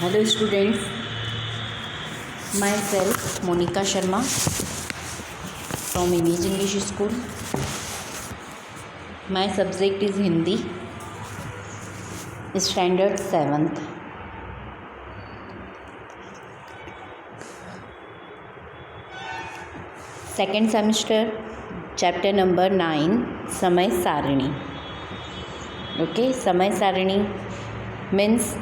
Hello students, myself Monica Sharma from Image English School. My subject is Hindi, standard 7th. Second semester, chapter number 9, समय सारणी. Okay, समय सारणी means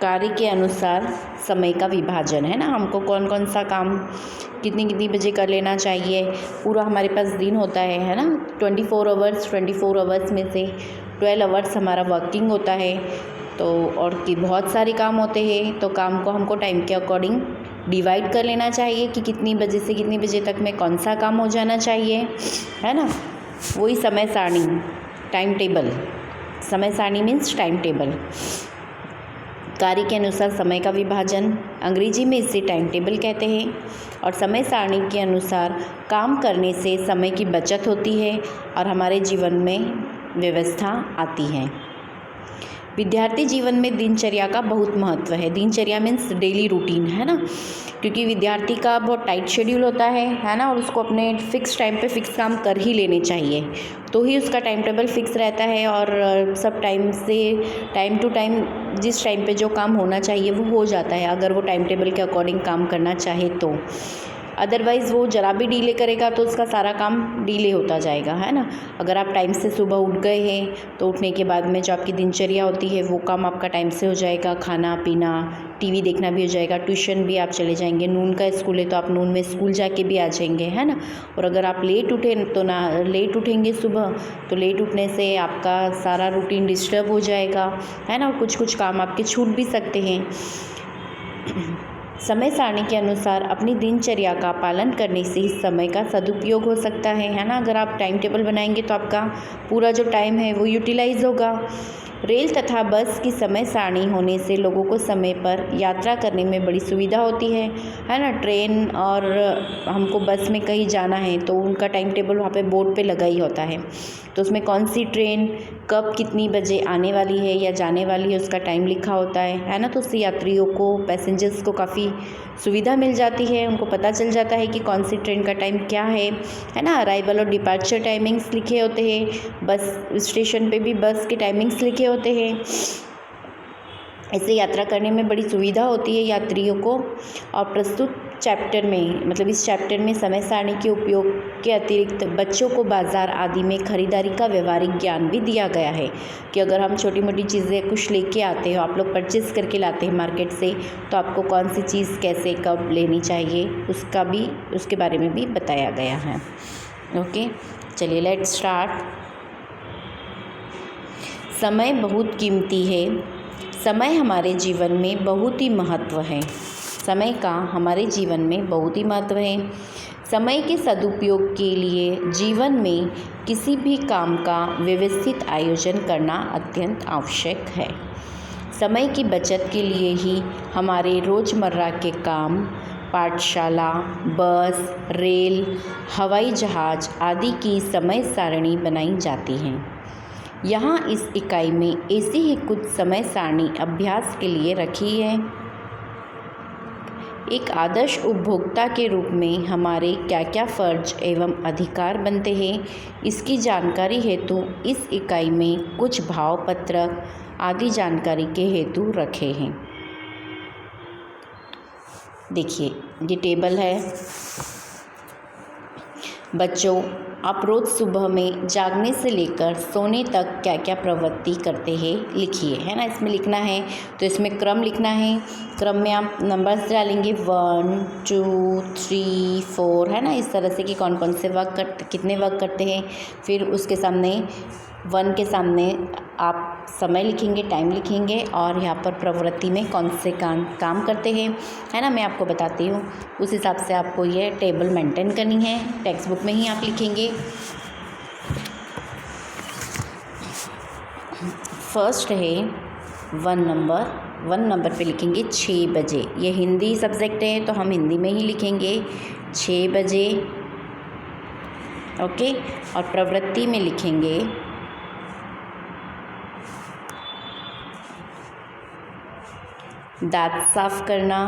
कार्य के अनुसार समय का विभाजन है ना. हमको कौन कौन सा काम कितनी बजे कर लेना चाहिए. पूरा हमारे पास दिन होता है ना. 24 आवर्स में से 12 आवर्स हमारा वर्किंग होता है. तो और कि बहुत सारे काम होते हैं, तो काम को हमको टाइम के अकॉर्डिंग डिवाइड कर लेना चाहिए कि कितनी बजे से कितनी बजे तक में कौन सा काम हो जाना चाहिए, है ना. वही समय सारणी, टाइम टेबल. समय सारणी मीन्स टाइम टेबल. कार्य के अनुसार समय का विभाजन, अंग्रेजी में इसे टाइम टेबल कहते हैं. और समय सारणी के अनुसार काम करने से समय की बचत होती है और हमारे जीवन में व्यवस्था आती है. विद्यार्थी जीवन में दिनचर्या का बहुत महत्व है. दिनचर्या मीन्स डेली रूटीन, है ना. क्योंकि विद्यार्थी का बहुत टाइट शेड्यूल होता है ना. और उसको अपने फिक्स टाइम पे फिक्स काम कर ही लेने चाहिए, तो ही उसका टाइम टेबल फिक्स रहता है. और सब टाइम से टाइम टू टाइम जिस टाइम पे जो काम होना चाहिए वो हो जाता है, अगर वो टाइम टेबल के अकॉर्डिंग काम करना चाहे तो. अदरवाइज़ वो ज़रा भी डिले करेगा तो उसका सारा काम डिले होता जाएगा, है ना. अगर आप टाइम से सुबह उठ गए हैं तो उठने के बाद में जो आपकी दिनचर्या होती है वो काम आपका टाइम से हो जाएगा. खाना पीना, टीवी देखना भी हो जाएगा. ट्यूशन भी आप चले जाएंगे. नून का स्कूल है तो आप नून में स्कूल जाके भी आ जाएंगे, है ना. और अगर आप लेट उठेंगे सुबह, तो लेट उठने से आपका सारा रूटीन डिस्टर्ब हो जाएगा, है ना. और कुछ काम आपके छूट भी सकते हैं. समय सारणी के अनुसार अपनी दिनचर्या का पालन करने से इस समय का सदुपयोग हो सकता है ना. अगर आप टाइम टेबल बनाएंगे तो आपका पूरा जो टाइम है वो यूटिलाइज होगा. रेल तथा बस की समय सारणी होने से लोगों को समय पर यात्रा करने में बड़ी सुविधा होती है ना. ट्रेन और हमको बस में कहीं जाना है तो उनका टाइम टेबल वहाँ पे बोर्ड पे लगा ही होता है. तो उसमें कौन सी ट्रेन कब कितनी बजे आने वाली है या जाने वाली है उसका टाइम लिखा होता है ना. तो उससे यात्रियों को, पैसेंजर्स को काफ़ी सुविधा मिल जाती है. उनको पता चल जाता है कि कौन सी ट्रेन का टाइम क्या है ना. अराइवल और डिपार्चर टाइमिंग्स लिखे होते हैं. बस स्टेशन पे भी बस के टाइमिंग्स लिखे होते हैं. ऐसे यात्रा करने में बड़ी सुविधा होती है यात्रियों को. और प्रस्तुत चैप्टर में, मतलब इस चैप्टर में समय सारणी के उपयोग के अतिरिक्त बच्चों को बाज़ार आदि में खरीदारी का व्यवहारिक ज्ञान भी दिया गया है. कि अगर हम छोटी मोटी चीज़ें कुछ लेके आते हो, आप लोग परचेज़ करके लाते हैं मार्केट से, तो आपको कौन सी चीज़ कैसे कब लेनी चाहिए उसके बारे में भी बताया गया है. ओके, चलिए लेट्स स्टार्ट. समय बहुत कीमती है. समय हमारे जीवन में बहुत ही महत्व है. समय का हमारे जीवन में बहुत ही महत्व है. समय के सदुपयोग के लिए जीवन में किसी भी काम का व्यवस्थित आयोजन करना अत्यंत आवश्यक है. समय की बचत के लिए ही हमारे रोज़मर्रा के काम, पाठशाला, बस, रेल, हवाई जहाज़ आदि की समय सारणी बनाई जाती हैं. यहाँ इस इकाई में ऐसी ही कुछ समय सारणी अभ्यास के लिए रखी है. एक आदर्श उपभोक्ता के रूप में हमारे क्या क्या फ़र्ज एवं अधिकार बनते हैं, इसकी जानकारी हेतु इस इकाई में कुछ भाव पत्रक आदि जानकारी के हेतु रखे हैं. देखिए, ये टेबल है. बच्चों, आप रोज़ सुबह में जागने से लेकर सोने तक क्या क्या प्रवृत्ति करते हैं लिखिए, है ना. इसमें लिखना है तो इसमें क्रम लिखना है. क्रम में आप नंबर्स डालेंगे 1 2 3 4, है ना. इस तरह से कि कौन कौन से कितने वर्क करते हैं. फिर उसके सामने 1 के सामने आप समय लिखेंगे, टाइम लिखेंगे, और यहाँ पर प्रवृत्ति में कौन से काम करते हैं, है ना. मैं आपको बताती हूँ, उस हिसाब से आपको ये टेबल मेंटेन करनी है. टेक्स्ट बुक में ही आप लिखेंगे. फर्स्ट है 1 नंबर पे लिखेंगे 6 बजे. ये हिंदी सब्जेक्ट है तो हम हिंदी में ही लिखेंगे 6 बजे. ओके, और प्रवृत्ति में लिखेंगे दांत साफ करना,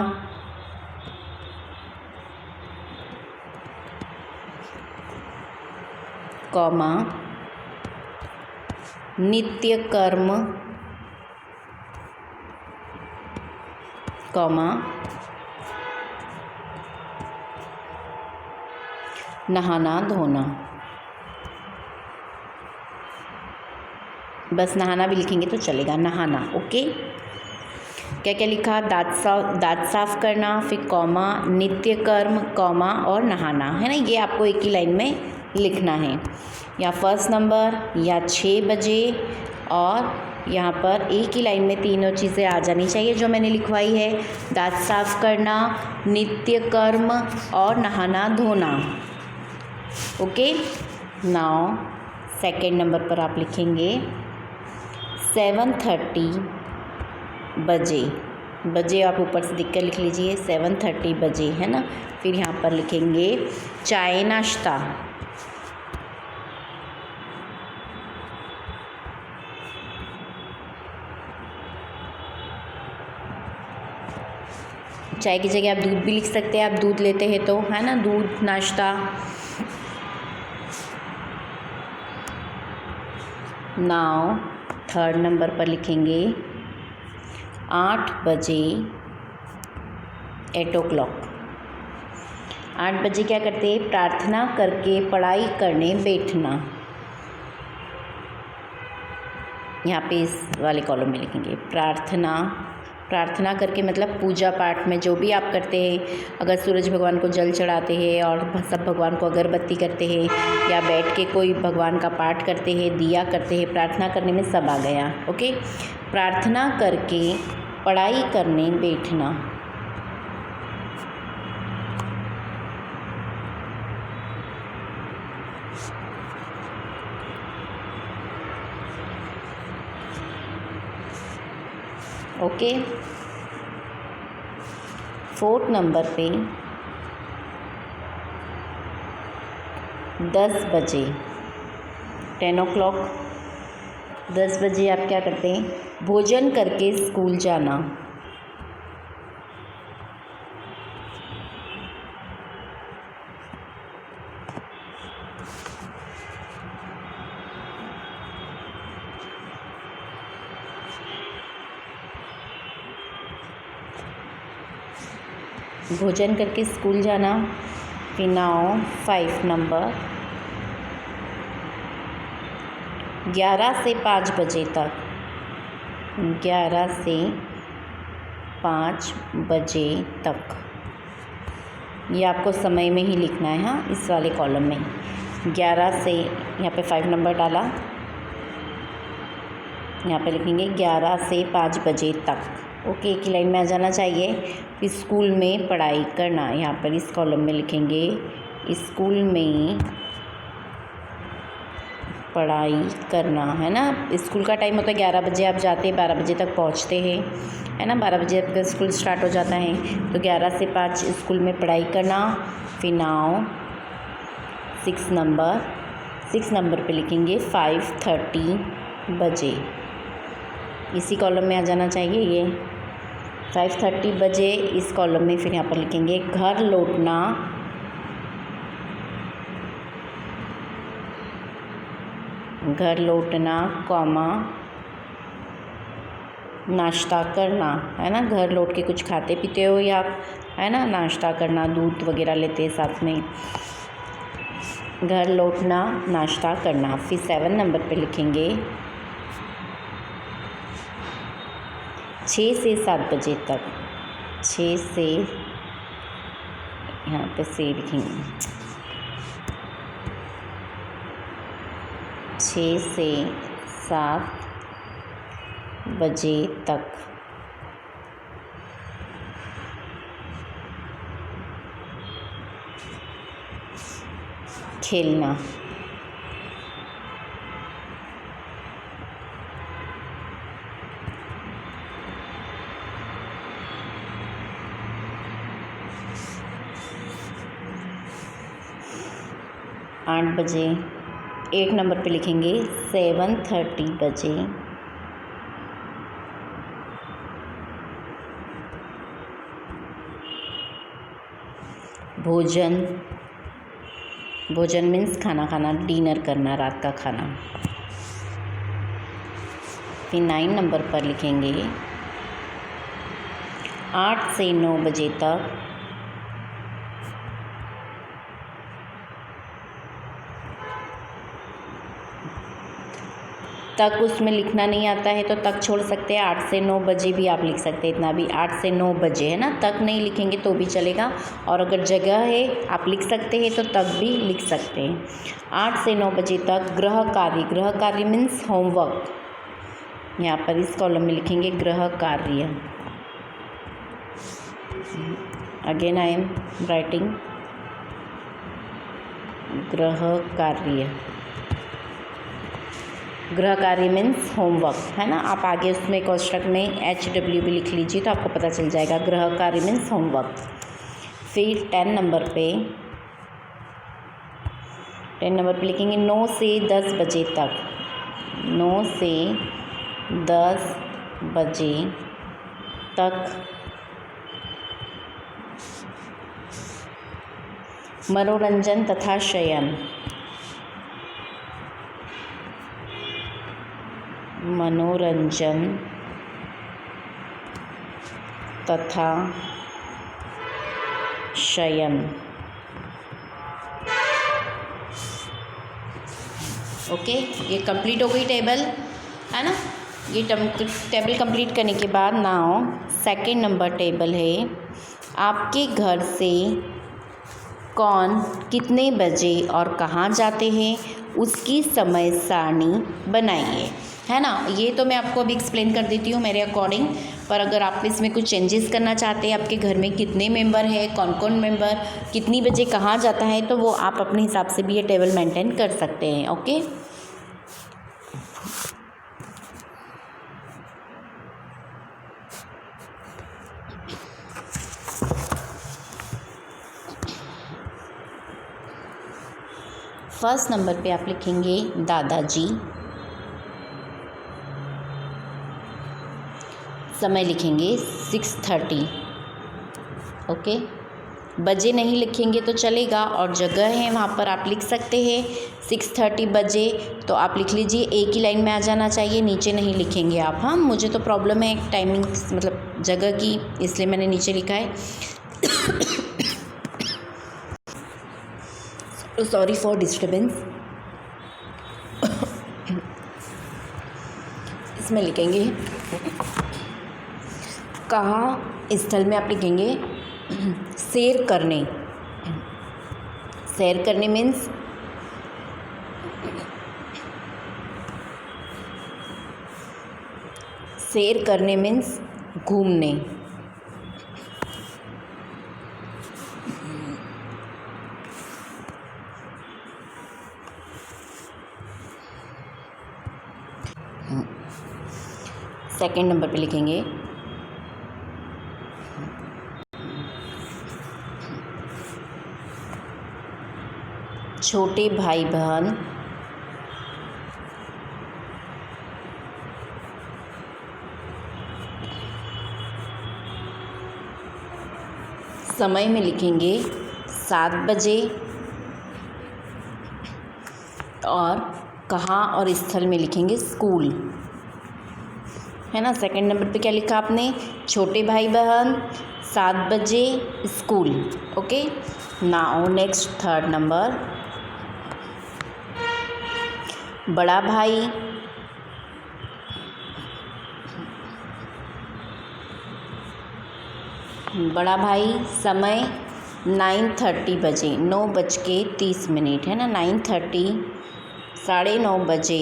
कॉमा नित्य कर्म, कॉमा नहाना धोना। बस नहाना भी लिखेंगे तो चलेगा, नहाना। ओके, क्या क्या लिखा? दांत साफ करना, फिर कॉमा नित्य कर्म, कॉमा और नहाना, है ना। ये आपको एक ही लाइन में लिखना है, या फर्स्ट नंबर या 6 बजे, और यहाँ पर एक ही लाइन में तीनों चीज़ें आ जानी चाहिए जो मैंने लिखवाई है। दांत साफ करना, नित्य कर्म और नहाना धोना। ओके, नाउ सेकेंड नंबर पर आप लिखेंगे 7:30 बजे। बजे आप ऊपर से दिख कर लिख लीजिए, 7:30 बजे, है ना। फिर यहाँ पर लिखेंगे चाय नाश्ता। चाय की जगह आप दूध भी लिख सकते हैं, आप दूध लेते हैं तो, है ना, दूध नाश्ता। नाउ थर्ड नंबर पर लिखेंगे 8 बजे, 8 o'clock। 8 बजे क्या करते हैं? प्रार्थना करके पढ़ाई करने बैठना। यहाँ पे इस वाले कॉलम में लिखेंगे प्रार्थना करके, मतलब पूजा पाठ में जो भी आप करते हैं, अगर सूरज भगवान को जल चढ़ाते हैं और सब भगवान को अगरबत्ती करते हैं, या बैठ के कोई भगवान का पाठ करते हैं, दिया करते हैं, प्रार्थना करने में सब आ गया। ओके, प्रार्थना करके पढ़ाई करने बैठना। ओके, फोर्थ नंबर पे 10 बजे, 10 o'clock। 10 बजे आप क्या करते हैं? भोजन करके स्कूल जाना। भोजन करके स्कूल जाना। फिर नाउ 5 नंबर 11 से 5 बजे तक, 11 से 5 बजे तक, ये आपको समय में ही लिखना है। हाँ, इस वाले कॉलम में 11 से, यहाँ पे 5 नंबर डाला, यहाँ पे लिखेंगे 11 से 5 बजे तक। ओके, एक ही लाइन में आ जाना चाहिए। फिर स्कूल में पढ़ाई करना, यहाँ पर इस कॉलम में लिखेंगे स्कूल में पढ़ाई करना, है ना। स्कूल का टाइम होता है 11 बजे, आप जाते हैं 12 बजे तक पहुँचते हैं, है ना। 12 बजे आपका स्कूल स्टार्ट हो जाता है, तो 11 से 5 स्कूल में पढ़ाई करना। फिर नाउ 6 नंबर पे लिखेंगे 5:30 बजे, इसी कॉलम में आ जाना चाहिए ये 5:30 बजे, इस कॉलम में। फिर यहाँ पर लिखेंगे घर लौटना, कॉमा नाश्ता करना, है ना। घर लौट के कुछ खाते पीते हो या आप, है ना, नाश्ता करना, दूध वगैरह लेते हैं साथ में। घर लौटना, नाश्ता करना। फिर 7 नंबर पे लिखेंगे 6 से 7 बजे तक, 6 से, यहाँ पे से लिखेंगे 6 से 7 बजे तक। खेलना। 8 बजे, 8 नंबर पे लिखेंगे 7:30 बजे। भोजन, भोजन मीन्स खाना खाना, डिनर करना, रात का खाना। फिर 9 नंबर पर लिखेंगे 8 से 9 बजे तक उसमें लिखना नहीं आता है तो तक छोड़ सकते हैं। 8 से 9 बजे भी आप लिख सकते हैं, इतना भी 8 से 9 बजे है ना, तक नहीं लिखेंगे तो भी चलेगा। और अगर जगह है आप लिख सकते हैं तो तक भी लिख सकते हैं। 8 से 9 बजे तक गृह कार्य, गृह कार्य मीन्स होमवर्क, यहाँ पर इस कॉलम में लिखेंगे गृह कार्य। अगेन आई एम राइटिंग गृह कार्य, गृह कार्य मीन्स होमवर्क, है ना। आप आगे उसमें कोष्ठक में HW भी लिख लीजिए तो आपको पता चल जाएगा, गृह कार्य मीन्स होमवर्क। फिर 10 नंबर पे लिखेंगे 9 से 10 बजे तक, 9 से 10 बजे तक मनोरंजन तथा शयन, मनोरंजन तथा शयन। ओके, ये कंप्लीट हो गई टेबल, है ना। ये टेबल कंप्लीट करने के बाद नाउ सेकंड नंबर टेबल है, आपके घर से कौन कितने बजे और कहाँ जाते हैं उसकी समय सारणी बनाइए, है ना। ये तो मैं आपको अभी एक्सप्लेन कर देती हूँ मेरे अकॉर्डिंग, पर अगर आप इसमें कुछ चेंजेस करना चाहते हैं, आपके घर में कितने मेंबर है, कौन कौन मेंबर कितनी बजे कहाँ जाता है, तो वो आप अपने हिसाब से भी ये टेबल मेंटेन कर सकते हैं। ओके, फर्स्ट नंबर पे आप लिखेंगे दादाजी, समय लिखेंगे 6:30। ओके, बजे नहीं लिखेंगे तो चलेगा, और जगह है वहाँ पर आप लिख सकते हैं 6:30 बजे, तो आप लिख लीजिए, एक ही लाइन में आ जाना चाहिए, नीचे नहीं लिखेंगे आप। हाँ, मुझे तो प्रॉब्लम है टाइमिंग मतलब जगह की, इसलिए मैंने नीचे लिखा है। Sorry for disturbance. इसमें लिखेंगे कहाँ स्थल में आप लिखेंगे सैर करने, सैर करने मीन्स सैर करने मीन्स घूमने। सेकंड नंबर पे लिखेंगे छोटे भाई बहन समय में लिखेंगे 7 बजे, और कहाँ और स्थल में लिखेंगे स्कूल, है ना। सेकंड नंबर पे क्या लिखा आपने, छोटे भाई बहन 7 बजे school. Okay, now next third number, बड़ा भाई समय 9:30 बजे, 9:30, है ना। 9:30 9:30 बजे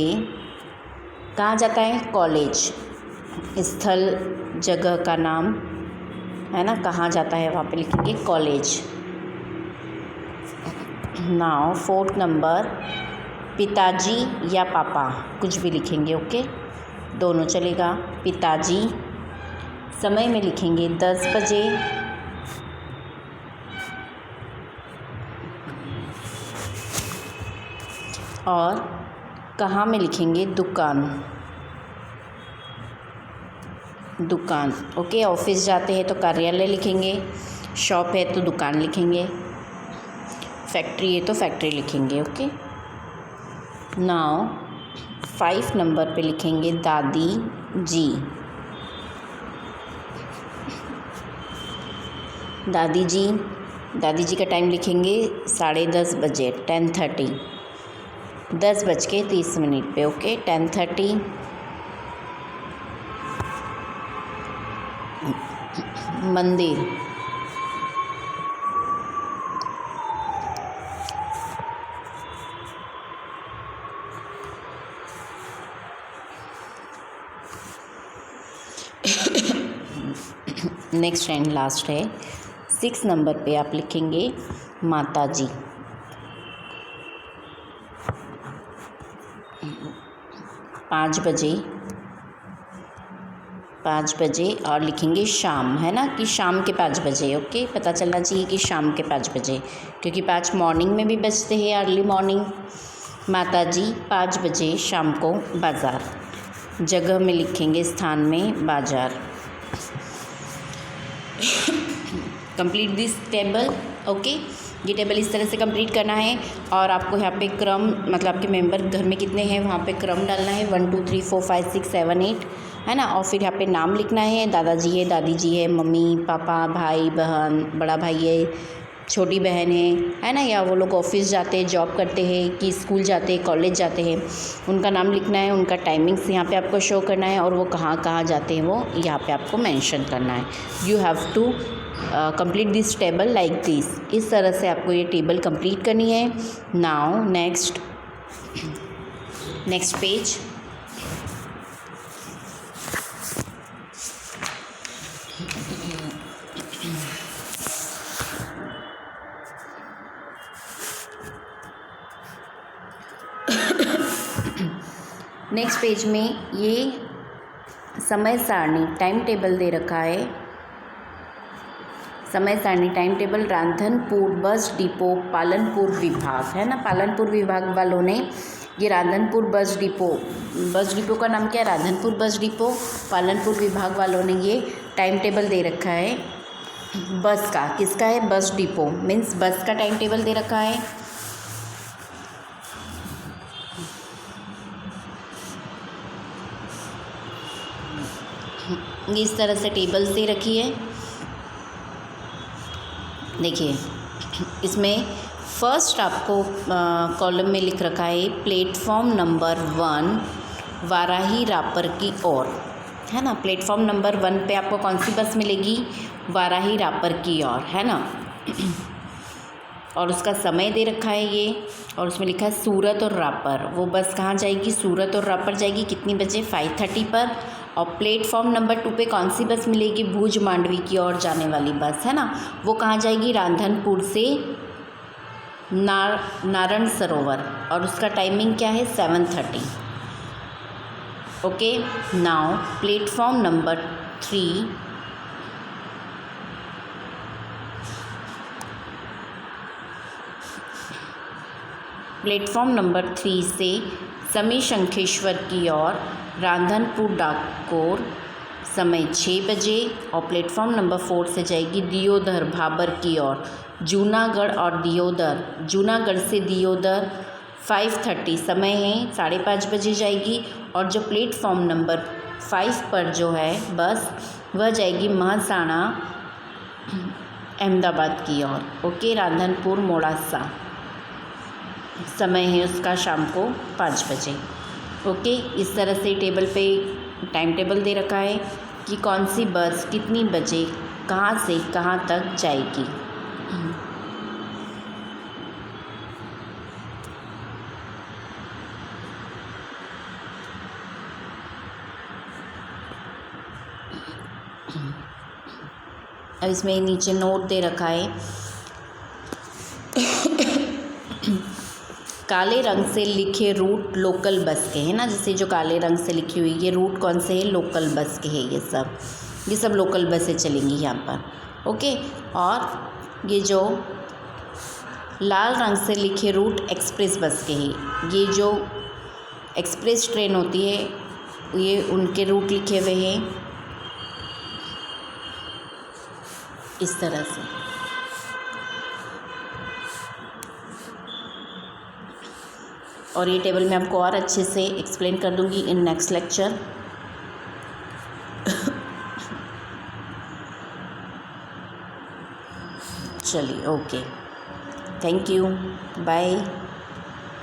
कहाँ जाता है, कॉलेज। स्थल जगह का नाम, है ना, कहाँ जाता है वहाँ पे लिखेंगे कॉलेज। नाउ फोर्थ नंबर, पिताजी या पापा कुछ भी लिखेंगे। ओके, दोनों चलेगा। पिताजी समय में लिखेंगे 10 बजे, और कहाँ में लिखेंगे दुकान, दुकान। ओके, ऑफिस जाते हैं तो कार्यालय लिखेंगे, शॉप है तो दुकान लिखेंगे। फैक्ट्री है तो फैक्ट्री लिखेंगे। ओके, नाउ 5 नंबर पे लिखेंगे दादी जी। दादी जी, दादी जी का टाइम लिखेंगे 10:30 बजे, 10:30, 10:30 पे। ओके, 10:30। मंदिर, नेक्स्ट एंड लास्ट है 6 नंबर पे आप लिखेंगे माता जी। 5 बजे, 5 बजे और लिखेंगे शाम, है ना, कि शाम के 5 बजे। ओके, पता चलना चाहिए कि शाम के 5 बजे, क्योंकि 5 मॉर्निंग में भी बजते हैं, अर्ली मॉर्निंग। माता जी 5 बजे शाम को बाज़ार। जगह में लिखेंगे स्थान में बाज़ार। Complete this table. ओके, ये टेबल इस तरह से कंप्लीट करना है। और आपको यहाँ पे क्रम, मतलब आपके मेंबर घर में कितने हैं वहाँ पे क्रम डालना है, 1 2 3 4 5 6 7 8, है ना। और फिर यहाँ पे नाम लिखना है, दादाजी है, दादी जी है, मम्मी पापा, भाई बहन, बड़ा भाई है, छोटी बहन है ना, या वो लोग ऑफिस जाते हैं, जॉब करते हैं, कि स्कूल जाते हैं, कॉलेज जाते हैं, उनका नाम लिखना है, उनका टाइमिंग्स यहाँ पे आपको शो करना है, और वो कहाँ कहाँ जाते हैं वो यहाँ पे आपको मेंशन करना है। You have to complete this table like this. इस तरह से आपको ये टेबल कंप्लीट करनी है। Now next page. Next page में ये समय सारणी टाइम टेबल दे रखा है। समय सारणी time table Radhanpur bus depot Palanpur विभाग, है ना। पालनपुर विभाग वालों ने ये राधनपुर बस डिपो का नाम क्या है, राधनपुर बस डिपो। पालनपुर विभाग वालों ने ये टाइम टेबल दे रखा है बस का। किसका है, बस डिपो मीन्स बस का टाइम टेबल दे रखा है। इस तरह से टेबल्स दे रखी है। देखिए, इसमें फर्स्ट आपको कॉलम में लिख रखा है प्लेटफॉर्म नंबर 1 वाराही रापर की ओर, है ना। प्लेटफॉर्म नंबर 1 पे आपको कौन सी बस मिलेगी, वाराही रापर की ओर, है ना। और उसका समय दे रखा है ये, और उसमें लिखा है सूरत और रापर। वो बस कहाँ जाएगी, सूरत और रापर जाएगी। कितनी बजे, 5:30 पर। और प्लेटफॉर्म नंबर 2 पे कौन सी बस मिलेगी, भुज मांडवी की ओर जाने वाली बस, है ना। वो कहाँ जाएगी, राधनपुर से नारायण सरोवर, और उसका टाइमिंग क्या है, 7:30। Okay, now platform number 3 platform number 3 से समी शंखेश्वर की ओर राधनपुर डाकोर, समय 6 बजे। और प्लेटफॉर्म नंबर 4 से जाएगी दियोदर भाबर की ओर, जूनागढ़ और दियोदर। जूनागढ़ से दियोदर 5:30 समय है, 5:30 बजे जाएगी। और जो प्लेटफॉर्म नंबर 5 पर जो है बस, वह जाएगी महासाणा अहमदाबाद की ओर। ओके, राधनपुर मोड़ासा, समय है उसका शाम को 5 बजे। ओके, इस तरह से टेबल पे टाइम टेबल दे रखा है कि कौन सी बस कितनी बजे कहाँ से कहाँ तक जाएगी। अब इसमें नीचे नोट दे रखा है काले रंग से लिखे रूट लोकल बस के, है ना। जैसे जो काले रंग से लिखी हुई ये रूट कौन से है, लोकल बस के है। ये सब लोकल बसें चलेंगी यहाँ पर। ओके, और ये जो लाल रंग से लिखे रूट एक्सप्रेस बस के हैं। ये जो एक्सप्रेस ट्रेन होती है ये उनके रूट लिखे हुए हैं इस तरह से। और ये टेबल मैं आपको और अच्छे से एक्सप्लेन कर दूँगी इन नेक्स्ट लेक्चर। चलिए, ओके, थैंक यू, बाय।